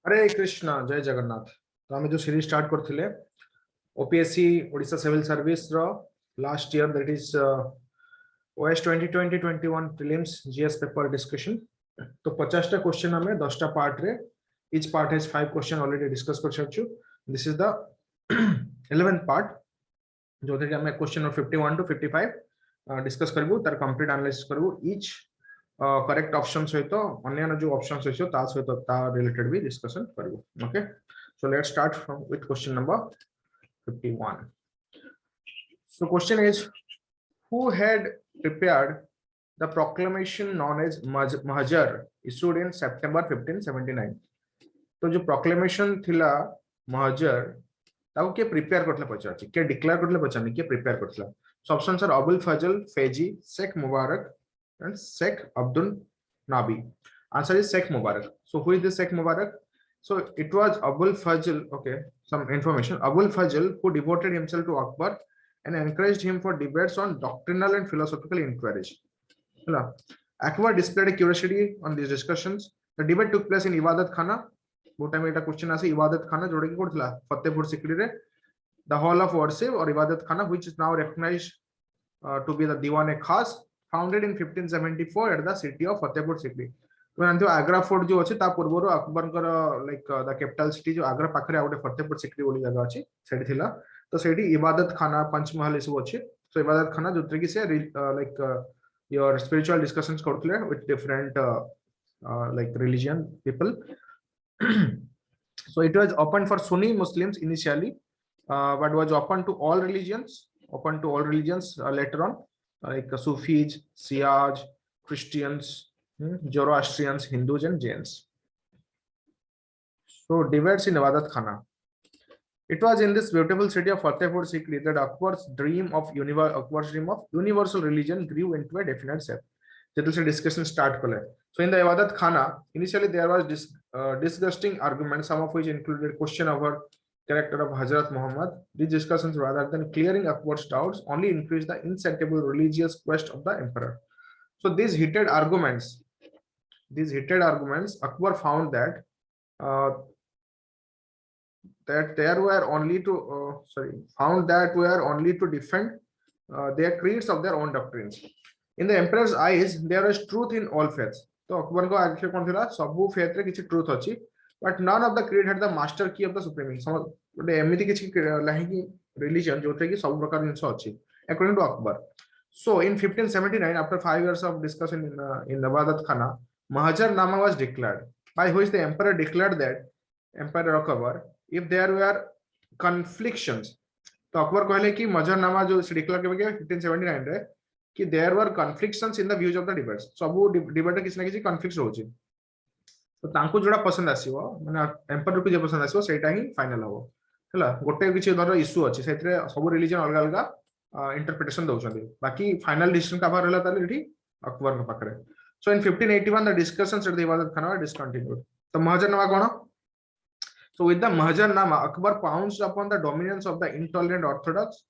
हरे कृष्णा जय जगन्नाथ। तो आम जो सीरीज स्टार्ट करथिले ओपीएससी ओडिशा सिविल सर्विस रो last year that is OS 2020-21 prelims GS paper discussion. तो 50 टा क्वेश्चन हमें 10 टा पार्ट रे each part has 5 question already discuss कर सारछु। This is the 11th part जो थे हमें क्वेश्चन नंबर 51 टू 55 डिस्कस करबो तार कंप्लीट एनालिसिस करबो ईच करेक्ट ऑप्शन सहित अन्य जो ऑप्शन सहित ता सहित ता रिलेटेड भी डिस्कशन करबो। Okay, so let's start with question number 51. So question is, who had prepared the proclamation known as Mahajar issued in September 1579? तो जो proclamation थिला Mahajar ताको के प्रिपेयर करथले पचाछि के डिक्लेयर करथले पचानि के प्रिपेयर करथला। So options are Abul Fazal, Faizi, Sheikh Mubarak and Sheikh Abdul Nabi. Answer is Sheikh Mubarak. So who is this Sheikh Mubarak? So it was Abul Fazl. Okay, some information. Abul Fazl who devoted himself to Akbar and encouraged him for debates on doctrinal and philosophical inquiries. Akbar displayed a curiosity on these discussions. The debate took place in Ibadat Khana. वो time एटा question आसे इबादत खाना जोड़े की कोठला फतेहपुर सिकरी रे the hall of worship और Ibadat Khana which is now recognised to be the Diwan Khas founded in 1574 at the city of Fatehpur Sikri. तो जानथियो Agra fort जो अछि ता पूर्वरो अकबर कर लाइक द कैपिटल सिटी जो आगरा पाखरे आउटे फतेहपुर सिक्री बोली जगह अछि सेठी थिला। तो सेठी इबादत खाना पंचमहल सब अछि। सो इबादत खाना जोतरे कि से लाइक योर स्पिरिचुअल डिस्कशंस करथले with different like religion people. So it was open for Sunni Muslims initially, but was open to all religions, later on, like Sufis, Shias, Christians, Zoroastrians, Hindus, and Jains. So debates in Ibadat Khana. It was in this beautiful city of Fatehpur Sikri that Akbar's dream of universal religion grew into a definite shape. So discussion start kole. So in the Ibadat Khana, initially there was disgusting arguments, some of which included question over character of Hazrat Muhammad. These discussions, rather than clearing Akbar's doubts, only increased the insatiable religious quest of the emperor. So these heated arguments, Akbar found that were only to defend their creeds of their own doctrines. In the emperor's eyes, there is truth in all faiths. तो अकबर को आखिर कौन थिला सबु faith रे किछि truth अछि, but none of the creed had the master key of the supreme. गोटे एमिति किछि लाहि कि रिलीजन जोथे कि सब प्रकार जिंस अछि according to Akbar. So in 1579, after 5 years of discussion in Ibadat Khana, Mahajar Nama was declared, by which the emperor declared that Emperor Akbar, if there were conflictions, तो अकबर कहले कि मजर नामा जो डिक्लेयर केबे 1579 रे कि there were conflictions in the views of the debates. सब डिबेट किसी ना किसी कॉन्फ्लिक्ट होची, तो तांको जोड़ा पसंद आसीबो माने एम्पायर को जे पसंद आसीबो सेटा ही फाइनल हो हला. गोटे किछि धर इशू अछि सेतरे सब रिलीजन अलग अलग इंटरप्रिटेशन दउछंदी, बाकी फाइनल डिसीजन का बाहर हला ताले एठी अकबर के पाखरे. सो इन 1581 द डिस्कशंस एट द इबादत खाना वर डिसकंटिन्यूड. तो महजरनामा कोन? So with the Mahajannama, Akbar pounced upon the dominance of the intolerant Orthodox.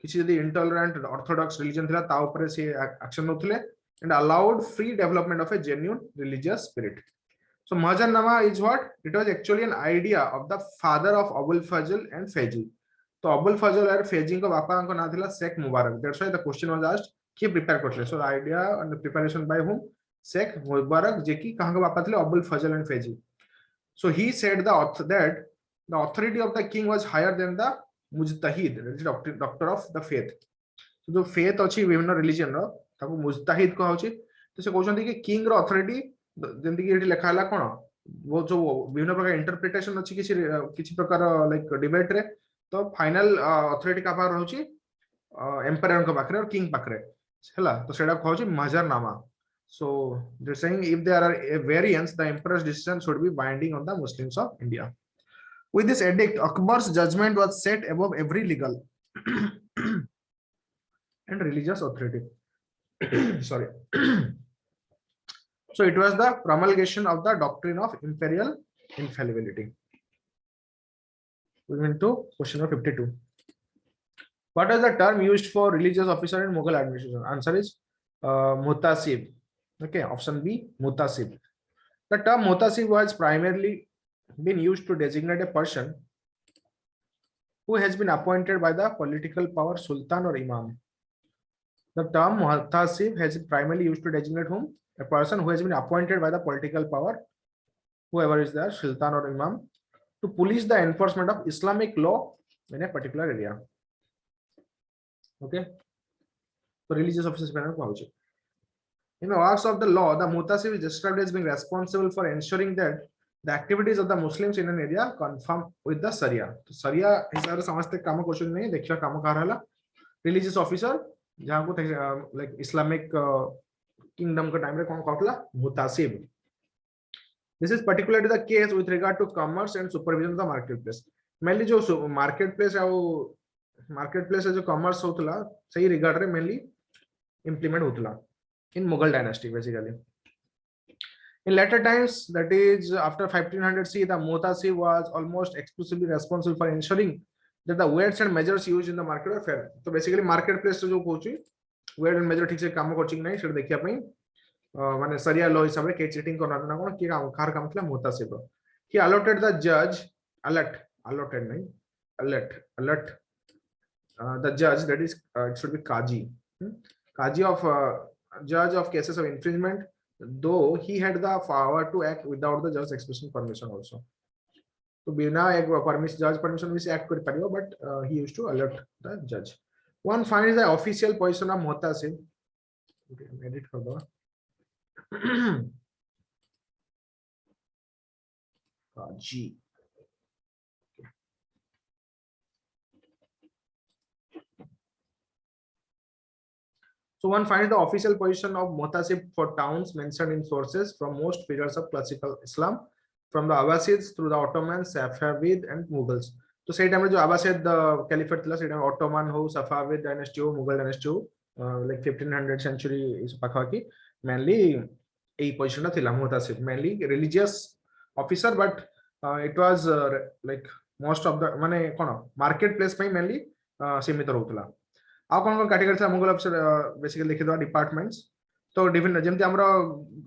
किसी यदि intolerant Orthodox religion थिला ता ऊपर से action नउथिले and allowed free development of a genuine religious spirit. So Mahajannama is what? It was actually an idea of the father of Abul Fazl and Faizi. तो Abul Fazl और Faizi का बापा का नाम थिला Sheikh Mubarak. That's why the question was asked कि prepare करथले. So the idea and the preparation by whom? Sheikh Mubarak, जे कि कहां का बापा थिले Abul Fazl and Faizi. So he said that the authority of the king was higher than the mujtahid, that is doctor of the faith. So जो faith अछि विभिन्न religion रो ताको मुजताहिद कहा होछि. तो से कहउछन्ती कि king रो authority जेंति कि एठी लिखा हला कोन वो जो विभिन्न प्रकार इंटरप्रिटेशन अछि किछि प्रकार लाइक डिबेट रे, तो फाइनल अथॉरिटी का पावर होछि एम्पायर को पाखरे और किंग पाखरे हला. तो सेडा कहउछि महजरनामा. So they're saying if there are a variance, the emperor's decision should be binding on the Muslims of India. With this edict, Akbar's judgment was set above every legal and religious authority. Sorry. So it was the promulgation of the doctrine of imperial infallibility. We went to question number 52. What is the term used for religious officer in Mughal administration? Answer is mutasib. Okay, option B, mutasib. The term mutasib was primarily been used to designate a person who has been appointed by the political power sultan or imam. The term muhtasib has been primarily used to designate whom? A person who has been appointed by the political power, whoever is there, sultan or imam, to police the enforcement of Islamic law in a particular area. Okay. So religious officers. In the works of the law, the muhtasib is described as being responsible for ensuring that the activities of the Muslims in an area conform with the Sharia. So Sharia हिसाब से समझते काम question नहीं देखिए काम कहाँ रहला religious officer जहाँ को like Islamic kingdom का time रे कौन कहला muhtasib. This is particularly the case with regard to commerce and supervision of the marketplace. Mainly जो marketplace है वो marketplace है जो commerce होतला सही regard रे mainly implement होतला in Mughal dynasty basically. In later times, that is after 1500 CE, the muhtasib was almost exclusively responsible for ensuring that the weights and measures used in the market are fair. So basically marketplace जो Kochi weight and measure ठीक से काम coaching नहीं सिर्फ देखिए अपनी माने सरिया law हिसाब से के cheating करना ना कौन कि काम कार काम किला muhtasib. He allotted the judge allotted नहीं alert the judge, that is it should be kaji of judge of cases of infringement, though he had the power to act without the judge's express permission also. So बिना एक permission judge permission भी से act कर पारियो, but he used to alert the judge. One finds the official position of muhtasib. Okay, edit कर दो. Kaji. So one finds the official position of muhtasib for towns mentioned in sources from most periods of classical Islam, from the Abbasids through the Ottomans, Safavid and Mughals. So say time जो Abbasid caliphate थला, say time Ottoman हो, Safavid dynasty हो, Mughal dynasty हो, like 1500 century is पाखाकी mainly a position थला muhtasib, mainly religious officer, but it was like most of the माने कौन marketplace में mainly सीमित रहूतला. आप कौन कौन कैटेगरी था मुगल अफसर बेसिकली लिखि दो डिपार्टमेंट्स तो डिफरेंट जेमति हमरो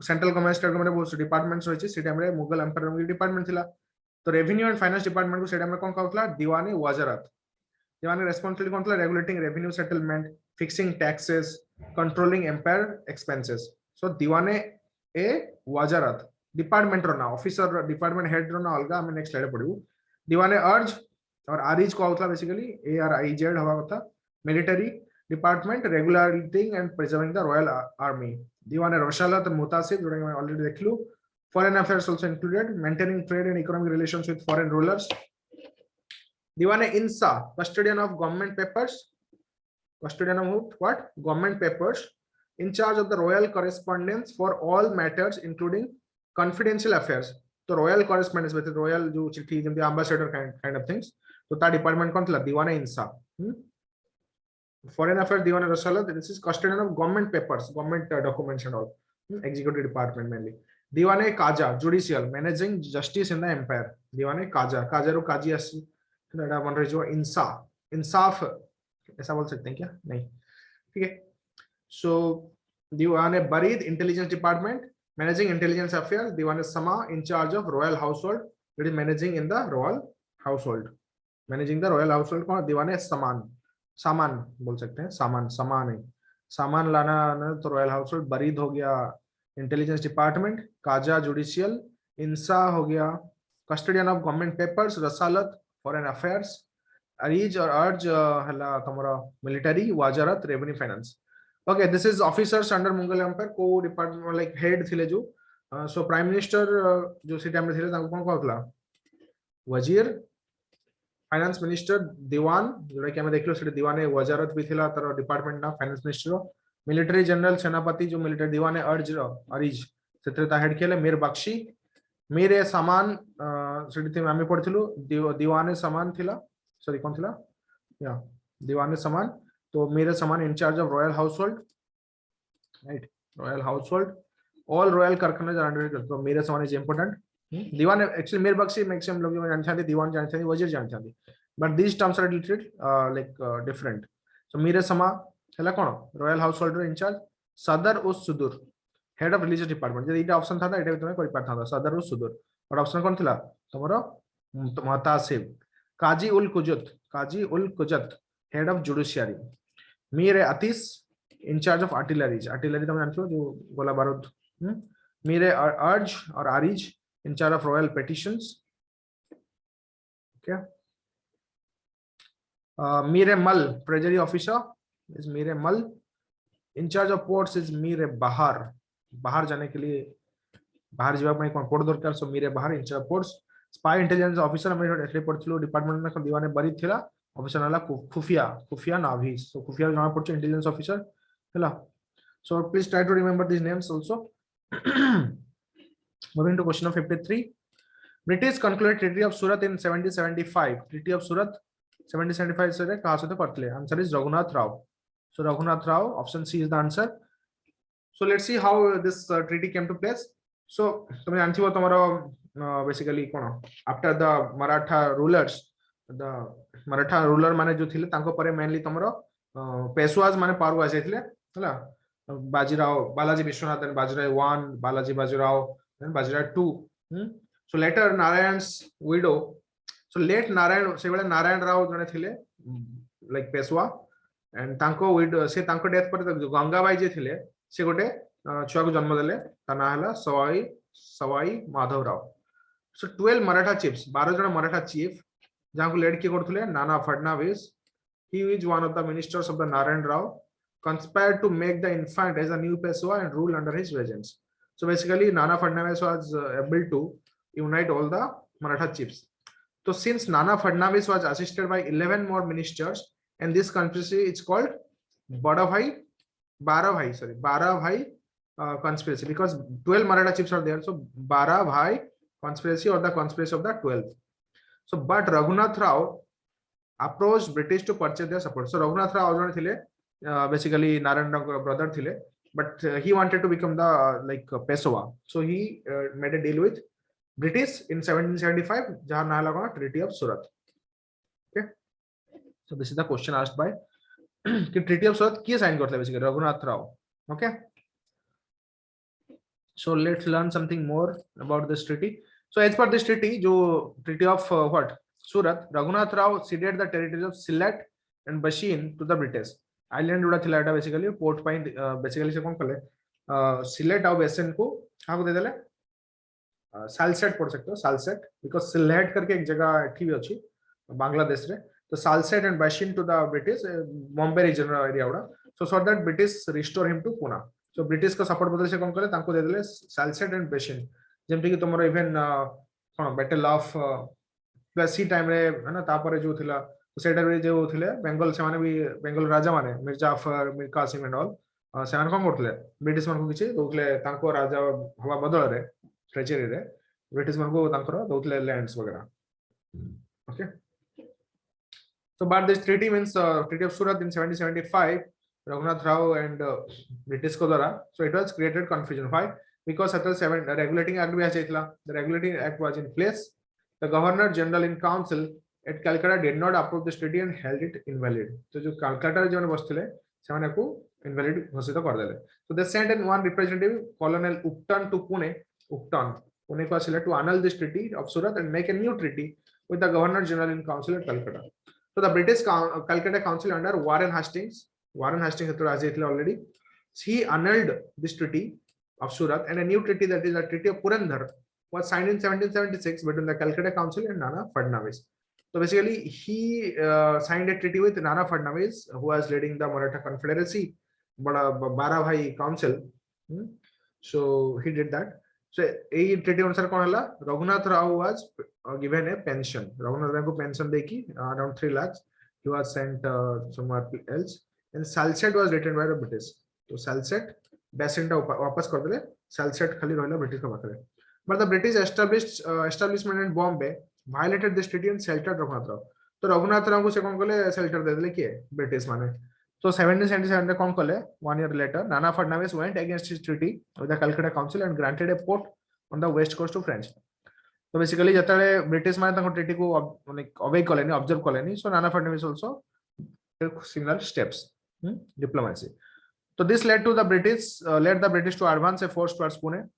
सेंट्रल गवर्नमेंट स्टेट गवर्नमेंट बहुत डिपार्टमेंट्स होइछि सी टाइम रे मुगल एम्पायर में डिपार्टमेंट थिला तो रेवेन्यू एंड फाइनेंस डिपार्टमेंट को सी टाइम रे कोन कहउतला दीवानी वजारत दीवानी रेस्पोंसिबिलिटी कोन थला regulating revenue settlement fixing taxes controlling empire expenses so दीवाने ए वजारत डिपार्टमेंट रो ना ऑफिसर डिपार्टमेंट हेड रो ना अलगा हम नेक्स्ट स्लाइड पढिबु दीवाने अर्ज और आरिज को कहउतला basically A R I Z हवा कथा military department regulating and preserving the royal army. Diwan Roshalat and Muhtasib during my already देखलू. Foreign affairs also included, maintaining trade and economic relations with foreign rulers. Diwan Insa, custodian of government papers. Custodian of what? Government papers. In charge of the royal correspondence for all matters, including confidential affairs. So royal correspondence with the royal जो चिट्ठी जैसे ambassador kind of things. तो ता department कौन थला? Diwan Insa. Foreign affairs Diwan Rasalat, this is custodian of government papers, government documents and all. Executive department mainly. Diwan Kaja, judicial, managing justice in the empire. Diwan Kaja, Kaja रो काजी अस्सी. तो one रही जो इंसाफ, इंसाफ ऐसा बोल सकते हैं क्या? नहीं, ठीक है. So Diwan Barid, intelligence department, managing intelligence affairs. Diwan Sama, in charge of royal household, that is managing in the royal household. Managing the royal household कौन? Diwan Saman. सामान बोल सकते हैं सामान सामान है सामान लाना तो रॉयल हाउस होल्ड बरीद हो गया इंटेलिजेंस डिपार्टमेंट काजा जुडिशियल इंसा हो गया कस्टोडियन ऑफ गवर्नमेंट पेपर्स रसालत फॉरेन अफेयर्स अरीज और अर्ज हला तमरा मिलिटरी वाजारत revenue finance. Okay this is officers under Mughal empire को डिपार्टमेंट लाइक हेड थिले जो सो प्राइम मिनिस्टर जो सी टाइम रे थिले ताको कोन कहतला वजीर फाइनेंस मिनिस्टर दीवान जोड़ा कि हमें देख लो सेठी दीवाने वजारत भी थिला तर डिपार्टमेंट ना फाइनेंस मिनिस्टर मिलिटरी जनरल सेनापति जो मिलिटरी दीवाने अर्ज अरीज सेत्रता हेड केले मीर बख्शी मेरे सामान सेठी थे हमें पढ़थिलु दीवाने सामान थिला सॉरी कौन थिला या दीवाने सामान तो मेरे सामान in charge of royal household right royal household all royal कारखाने जानते तो मेरे सामान इज इंपोर्टेंट दीवान एक्चुअली मीर बख्शी मैक्सिमम लोग जानते हैं दीवान जानते हैं वजीर जानते हैं but this terms are little like different. So मीरे समा हला कोन रॉयल हाउस होल्डर इंचार्ज सदर उस सुदूर हेड ऑफ रिलीजियस डिपार्टमेंट जे इटा ऑप्शन था एटा भी तुमे करि पारथा सदर उस सुदूर और ऑप्शन कोन थिला तमरो महतासिब काजी उल कुजत हेड ऑफ जुडिशियरी मीर आतिश इंचार्ज ऑफ आर्टिलरी तुम जानते हो जो गोला बारूद मीर अर्ज और आरिज in charge of royal petitions okay मीर मल ट्रेजरी ऑफिसर इज मीर मल इंचार्ज ऑफ पोर्ट्स इज मीर बाहर जाने के लिए बाहर जीवा ପାଇଁ कोन पोर्ट दरकार सो मीर बाहर in-charge of ports spy intelligence officer हम एथले पढ़थिलो डिपार्टमेंट में दीवाने बरी थिला ऑफिसर नाला खुफिया नावी सो खुफिया जमा पड़छ इंटेलिजेंस ऑफिसर हैला so please try to remember these names also. Moving to question of 53. British concluded Treaty of Surat in 1775. Treaty of Surat 1775 से कहाँ से तो करते answer is Raghunath Rao. So Raghunath Rao, option C is the answer. So let's see how this treaty came to place. So तुमने जानती हो तुम्हारा basically कौन after the Maratha rulers, the Maratha ruler माने जो थिले तांको परे mainly तुम्हारा पेशवाज माने पावर आसे थिले हैला Bajirao, Balaji Vishwanath and Bajirao 1, Balaji Bajirao, then Bajirao 2. So later Narayan's widow, so late Narayan, se bale Narayan Rao jane thile like Peswa and tanko widow se tanko death par Gangabai je thile se gote छुआ को जन्म देले ता ना हला Sawai Madhav Rao. So 12 Maratha chiefs, 12 जन Maratha chief जहां को लेड के करथले Nana Phadnavis. He is one of the ministers of the Narayan Rao, conspired to make the infant as a new Peshwa and rule under his regents. So basically Nana Fadnavis was able to unite all the Maratha chiefs. So since Nana Fadnavis was assisted by 11 more ministers and this conspiracy is called Baravai conspiracy because 12 Maratha chiefs are there. So Baravai conspiracy or the conspiracy of the 12. So but Raghunath Rao approached British to purchase their support. So Raghunath Rao basically Narayan Rao brother thile, but he wanted to become the like Peshwa. So he made a deal with British in 1775 jahan naam laga Treaty of Surat. Okay, so this is the question asked by कि Treaty of Surat किए sign करते basically Raghunath Rao. Okay, so let's learn something more about this treaty. So as per this treaty, जो Treaty of what Surat, Raghunath Rao ceded the territories of Sylhet and Bashin to the British. Island उड़ा थिला एटा basically port pine basically से कोन कले slate और बेसन को हाको दे देले सालसेट पढ़ सकते हो सालसेट बिकॉज़ सिलेट करके एक जगह एठी भी अछि बांग्लादेश रे तो Salsette and Bassein to the British Bombay region area उड़ा so so that British restore him to Poona so British को सपोर्ट बदल से कोन करे तांको दे देले सालसेट एंड बेसिन जेमति कि तुमरो इवन कोन बैटल ऑफ प्लसी टाइम रे है ना तापर जो थिला सेटा रे जो थिले बेंगल से माने भी बेंगल राजा माने मिर्जा अफर मीर कासिम एंड ऑल से माने कोन करथले ब्रिटिश मान को किछि दोथले तांको राजा हवा बदल रे ट्रेजरी रे ब्रिटिश मान को तांको दोथले लैंड्स वगैरह okay so but this treaty means Treaty of Surat in 1775 Raghunath Rao and British ko dwara so it was created confusion why because at the regulating act bhi achaitla the regulating act was in place the governor general in council at Calcutta did not approve this treaty and held it invalid. So जो Calcutta रे जो बसथिले से माने को invalid घोषित कर देले. So they sent in one representative Colonel Upton to Pune को आसिले to annul this treaty of Surat and make a new treaty with the governor general in council at Calcutta. So the British Calcutta council under Warren Hastings तो आज इतले already he annulled this treaty of Surat and a new treaty that is the Treaty of Purandhar was signed in 1776 between the Calcutta council and Nana Fadnavis. So basically, he signed a treaty with Nana Fadnavis, who was leading the Maratha Confederacy, Baravai Council. So he did that. So a treaty अनुसार कौन हला Raghunath Rao was given a pension. Raghunath Rao को pension देकी around 3 lakhs. He was sent somewhere else. And Salsette was retained by the British. So Salsette Basin टा वापस कर देले. Salsette खाली रहला British का बात But the British establishment in Bombay violated this treaty and sheltered Raghunath Rao. तो Raghunath Rao को से कौन कले shelter दे देले किए British माने. So 1777 में कौन कले 1 year later Nana Fadnavis went against his treaty with the Calcutta Council and granted a port on the west coast to French. So basically जतले British माने ताको treaty को like obey कलेनी observe कलेनी. So Nana Fadnavis also took similar steps. Diplomacy. So this led the British to advance a force towards Pune.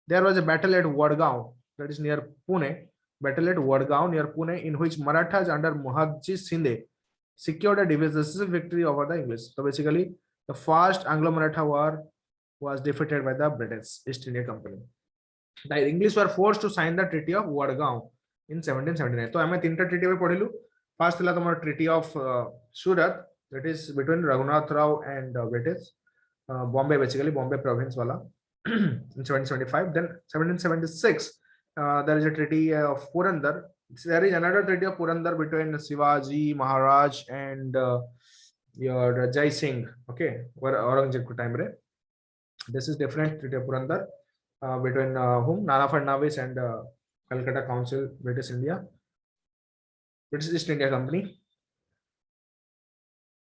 There was a battle at Wadgaon, that is near Pune. battle at Wadgaon near Pune, in which Marathas under Mohadji Shinde secured a decisive victory over the English. So basically, the first Anglo-Maratha war was defeated by the British East India Company. The English were forced to sign the Treaty of Wadgaon in 1779. So I am तीनटा treaty में पढ़िलु. First थिला तमर Treaty of Surat, that is between Raghunath Rao and British. Bombay, basically Bombay province wala in 1775. Then 1776 there is a treaty of Purandar. There is another treaty of Purandar between Shivaji Maharaj and your Jai Singh, okay, where Aurangzeb time re. This is different treaty of Purandar between whom Nana Fadnavis and Calcutta Council, British East India Company.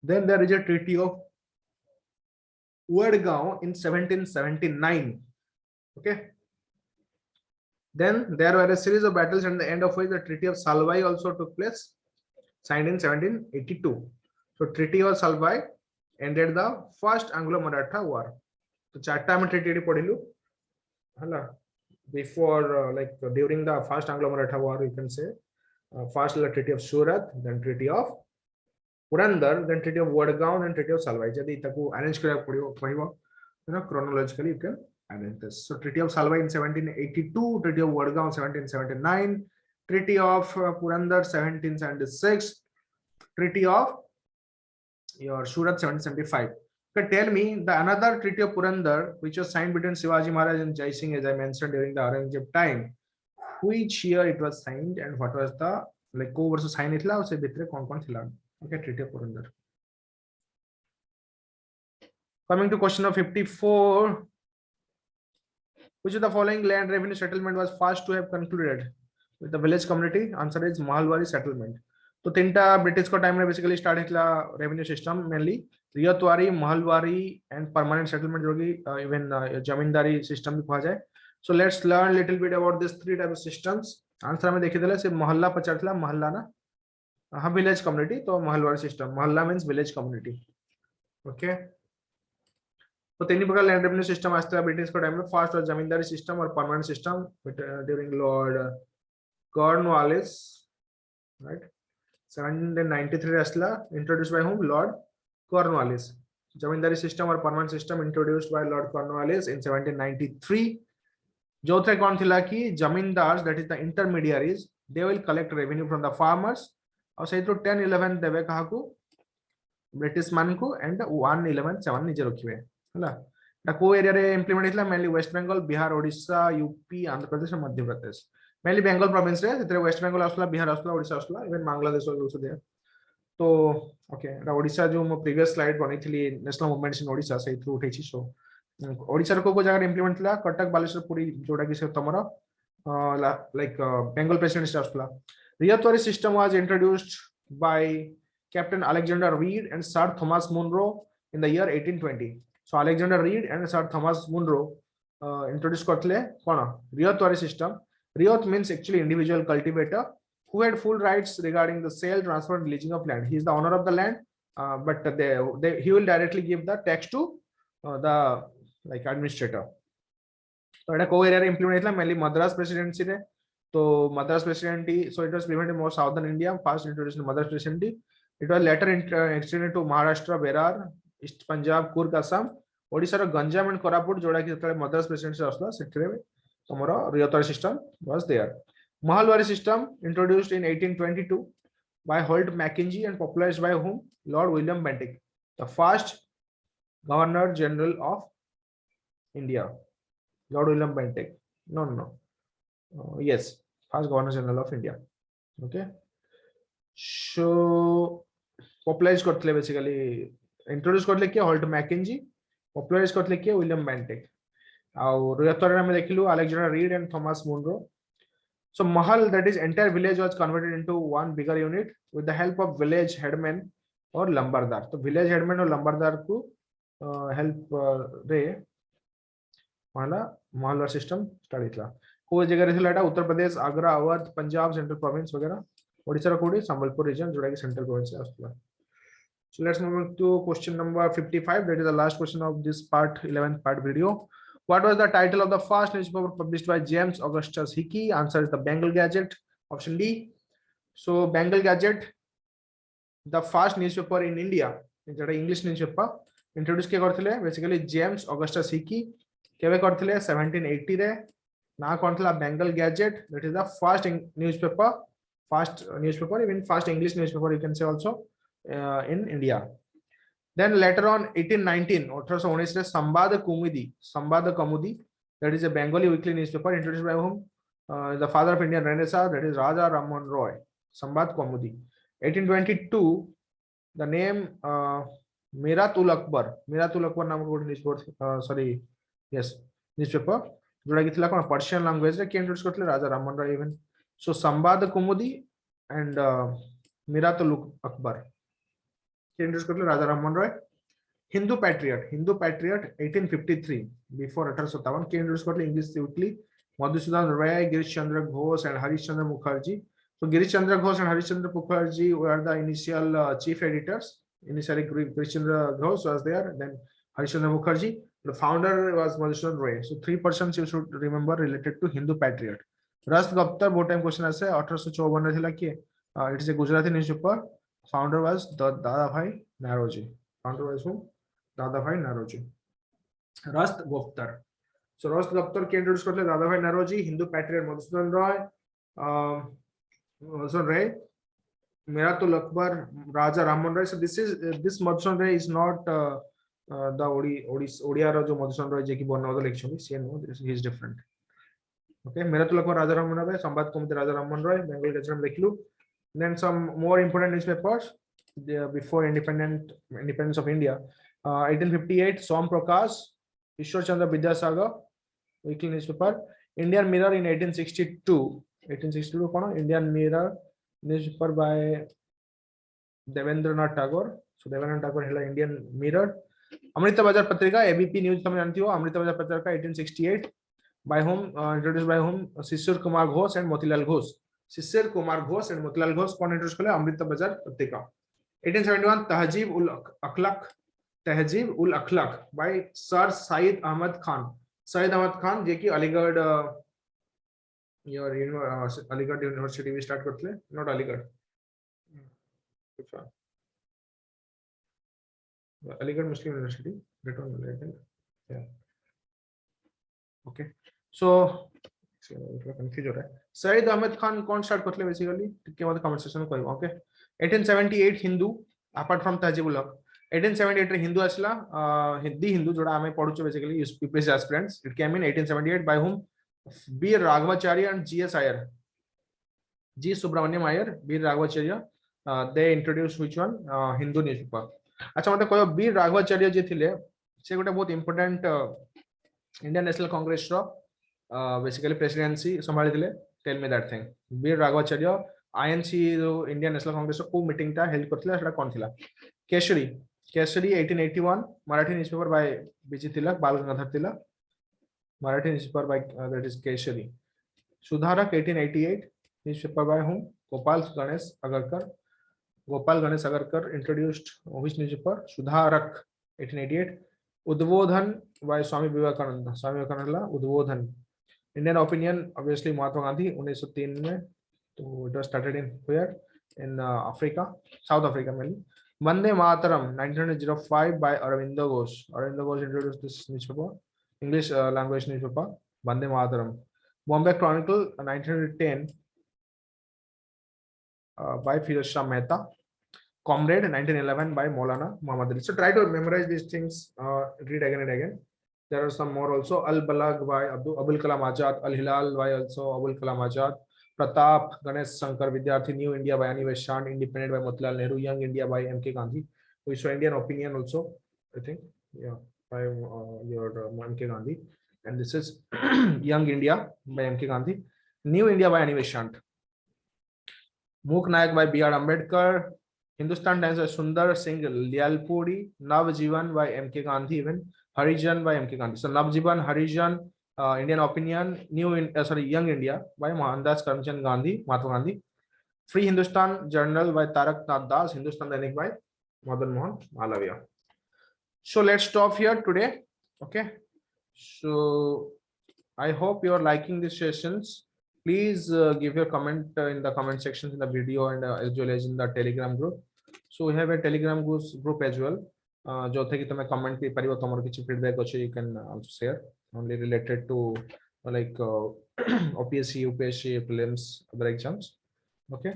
Then there is a treaty of Wadgaon in 1779. Okay. Then there were a series of battles, at the end of which the Treaty of Salwai also took place, signed in 1782. So Treaty of Salwai ended the first Anglo-Maratha war. So charta mein treaty padilu. Hala. Before during the first Anglo-Maratha war, you can say first the Treaty of Surat, then Treaty of Purandar, then Treaty of Wadgaon, and Treaty of Salwai. Jadi taku arrange kara padibo pahibo. Chronologically you can arrange this. So Treaty of Salwai in 1782, Treaty of Wadgaon 1779, Treaty of Purandar 1776, Treaty of your Surat 1775. Okay, tell me the another Treaty of Purandar which was signed between Shivaji Maharaj and Jai Singh, as I mentioned, during the Aurangzeb time. Which year it was signed and what was the को वर्ष sign इतला उसे भितरे कौन-कौन थिला. Okay, Treaty of Purandar. Coming to question of 54, which of the following land revenue settlement was first to have concluded with the village community? Answer is Mahalwari settlement. तो तीनटा British को टाइम में basically start हितला revenue system mainly ryotwari, mahalwari and permanent settlement जोगी even zamindari system भी कहा जाए. So let's learn little bit about this three type of systems. Answer में देखि देले से मोहल्ला पचारतला मोहल्ला ना हां विलेज कम्युनिटी. तो महलवारी सिस्टम, मोहल्ला मींस विलेज कम्युनिटी. ओके, तो तीन प्रकार लैंड रेवेन्यू सिस्टम आस्ते ब्रिटिश को टाइम में. फर्स्ट वाज जमींदारी सिस्टम और permanent system during Lord Cornwallis, right. 1793 asla introduced by whom? Lord Cornwallis. Jamindari system or permanent system introduced by Lord Cornwallis in 1793. जो थे कौन थिला कि zamindars, that is the intermediaries, they will collect revenue from the farmers और सही तो 10-11 देवे कहा को ब्रिटिश मान को एंड 1-11-7 निजे रखिबे हला. ता को एरिया रे इंप्लीमेंट हितला mainly West Bengal, Bihar, Odisha, UP, Andhra Pradesh और मध्य प्रदेश. मेनली बेंगल प्रोविंस रे सेतरे वेस्ट बंगाल आसला, बिहार आसला, ओडिशा आसला, इवन बांग्लादेश आल्सो देयर. तो ओके, ओडिशा जो मो प्रीवियस स्लाइड बनिथिली नेशनल मूवमेंट्स इन ओडिशा से थ्रू उठैछि. सो ओडिशा रो को जगह इंप्लीमेंट थिला कटक, बालेश्वर, पुरी, जोडा कि से तमरो लाइक बेंगल प्रेसिडेंट आसला. Ryotwari system was introduced by captain Alexander Read and sir Thomas Munro in the year 1820. So Alexander Read and sir Thomas Munro introduce करथले कोन ryotwari system. Riyat means actually individual cultivator who had full rights regarding the sale, transfer, and leasing of land. He is the owner of the land, but he will directly give the tax to the administrator. So it co area implemented mainly Madras presidency re. So Madras presidency, so it was implemented more southern India. First introduced in Madras presidency. It was later extended to Maharashtra, Berar, East Punjab, Kurg, Assam, Odisha, Ganjam, and Koraput. जोड़ा कि Madras presidency असला sector में tomorrow Riyatwari system was there. Mahalwari system introduced in 1822 by Holt Mackenzie and popularized by whom? Lord William Bentinck, the first Governor General of India. Lord William Bentinck. No. Yes, first Governor General of India. Okay. So popularized करतले basically introduce करतले क्या Holt Mackenzie, popularized करतले क्या William Bentinck. और रियतवारी में देखिलु Alexander Read and Thomas Munro. So Mahal, that is entire village, was converted into one bigger unit with the help of village headmen or lambardar. तो village headmen और lambardar को help रे महलवार system start इतला. कोई जगह रहला एटा Uttar Pradesh, Agra, Awadh, Punjab, central province वगैरह. ओडिशा रो कोडी संबलपुर रीजन जोड़ा कि सेंट्रल प्रोविंस से आसला. So let's move to question number 55. That is the last question of this part 11th part video. What was the title of the first newspaper published by James Augustus Hickey? Answer is the Bengal Gazette. Option D. So Bengal Gazette, the first newspaper in India, English newspaper, introduced के करथिले basically James Augustus Hickey, केवे करथिले 1780 रे, ना करथिला Bengal Gazette, that is the first newspaper, even first English newspaper you can say also in India. Then later on 1819, 1819 रे Sambad Kaumudi, that is a Bengali weekly newspaper introduced by whom? The father of Indian Renaissance, that is Raja Rammohn Roy. Sambad Kaumudi. 1822, the name Miratul Akbar नाम को newspaper, newspaper जोड़ा कि थिला कोन Persian language रे के introduce करथले Raja Rammohan Roy even. So Sambad Kaumudi and Miratul Akbar के introduce करथले राजा राममोहन राय. हिंदू पैट्रियट 1853 बिफोर 1857 के इंट्रोड्यूस करथले English weekly Madhusudan Ray, Girish Chandra Ghosh and Harish Chandra Mukherjee. So Girish Chandra Ghosh and Harish Chandra Mukherjee were the initial chief editors. Initially, Girish Chandra Ghosh was there, then Harish Chandra Mukherjee. The founder was Madhusudan Roy. So 3 persons you should remember related to Hindu Patriot. Ras Gupta, both time question as 1854 में थिला कि it is a Gujarati newspaper. Founder was Dada Bhai Naroji. Founder was who? Dada Bhai Naroji. Ras Gupta. So Ras Gupta के introduce करले Dada Bhai Naroji, Hindu Patriot Madhusudan Roy. Madhusudan Ray, Miratul Akbar, Raja Rammohn Roy. So this Madhusudan Ray is not the Odia Raja Madhusudan Roy jeki born other election. See, no, he is different. Okay, Miratul Akbar, Raja Rammohn Roy, Sambad Kaumudi, Raja Rammohn Roy, Bengal Gazette Leklu. Then some more important newspapers before independence of India. 1858, Som Prakash, Ishwar Chandra Vidyasagar, weekly newspaper. Indian Mirror in 1862. 1862 kono Indian Mirror newspaper by Devendranath Tagore. So Devendranath Tagore hela Indian Mirror. Amrita Bazar Patrika, ABP News tame janti ho. Amrita Bazar Patrika 1868 by whom introduced by whom? Shishir Kumar Ghosh and Motilal Ghosh. Shishir Kumar Ghosh and Motilal Ghosh kon introduce kale Amrita Bazar Patrika. 1871 Tehzeeb ul Akhlaq by Sir Syed Ahmad Khan. Syed Ahmad Khan je ki Aligarh your Aligarh University we start करते not Aligarh. Aligarh Muslim University. That one, I think. Yeah. Okay. So confused हो रहा है. Syed Ahmed Khan कौन start करते basically? ठीक है मतलब comment section में कोई. Okay. 1878 Hindu apart from Tajibul Haq. 1878 रे हिंदू असला हिंदी हिंदू जोड़ा हमें पढ़ुचे basically UPSC aspirants. It came in 1878 by whom? B. Raghavacharya and G. S. Iyer. G. Subramaniam Iyer, B. Raghavacharya. They introduced which one? Hindu newspaper. अच्छा मतलब कोई B. Raghavacharya जी थिले से गोटे बहुत important Indian National Congress रो basically presidency संभाली थिले. Tell me that thing. B. Raghavacharya INC जो Indian National Congress रो को meeting टा held करथिला सेटा कौन थिला? Kesari 1881 Marathi newspaper by B.G. Tilak, Bal Gangadhar Tilak. Marathi newspaper by that is Keshari. Sudharak 1888 newspaper by whom? Gopal Ganesh Agarkar introduced which newspaper? Sudharak 1888. Udbodhan by Swami Vivekananda. Udbodhan. Indian Opinion obviously Mahatma Gandhi 1903 में. So it was started in where? In Africa, South Africa mainly. Vande Mataram 1905 by Aurobindo Ghosh. Aurobindo Ghosh introduced this newspaper. English language newspaper, Vande Mataram. Bombay Chronicle, 1910, by Firoz Shah Mehta. Comrade, 1911, by Maulana Muhammad Ali. So try to memorize these things, read again and again. There are some more also. Al Balag by Abul Kalam Azad, Al Hilal by also Abul Kalam Azad. Pratap, Ganesh Shankar Vidyarthi, New India by Ani Vaishnav, Independent by Motilal Nehru, Young India by M.K. Gandhi. We saw Indian Opinion also, I think. Yeah. By your M.K. Gandhi, and this is Young India by M.K. Gandhi, New India by Ani Vaishnav, Mook Nayak by B.R. Ambedkar, Hindustan Times by Sundar Singh Lyalpuri, Nav Jivan by M.K. Gandhi, even Harijan by M.K. Gandhi. So Nav Jivan, Harijan, Indian Opinion, Young India by Mohandas Karamchand Gandhi, Mahatma Gandhi, Free Hindustan Journal by Tarak Nath Das, Hindustan Dainik by Madan Mohan Malaviya. So let's stop here today. Okay. So I hope you are liking these sessions. Please give your comment in the comment section in the video and as well as in the Telegram group. So we have a Telegram group as well. जो थे कि तुम्हें comment भी परिवो तुम्हारे किसी feedback अच्छे you can also share only related to like OPSC, UPSC, Prelims, other exams. Okay,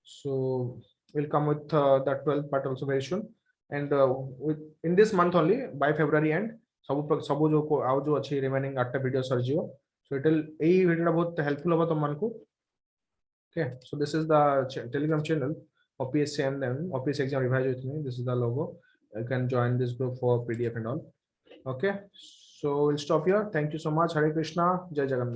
so we'll come with the 12th part also very soon, and with in this month only by February end सब जो आउ जो अच्छी remaining 8 video sir Jio, so it will A video बहुत helpful होगा तुम मन को. Okay, so this is the Telegram channel OPSC and then OPSC exam revise with me. This is the logo. You can join this group for PDF and all. Okay, so we'll stop here. Thank you so much. Hare Krishna, Jai Jagannath.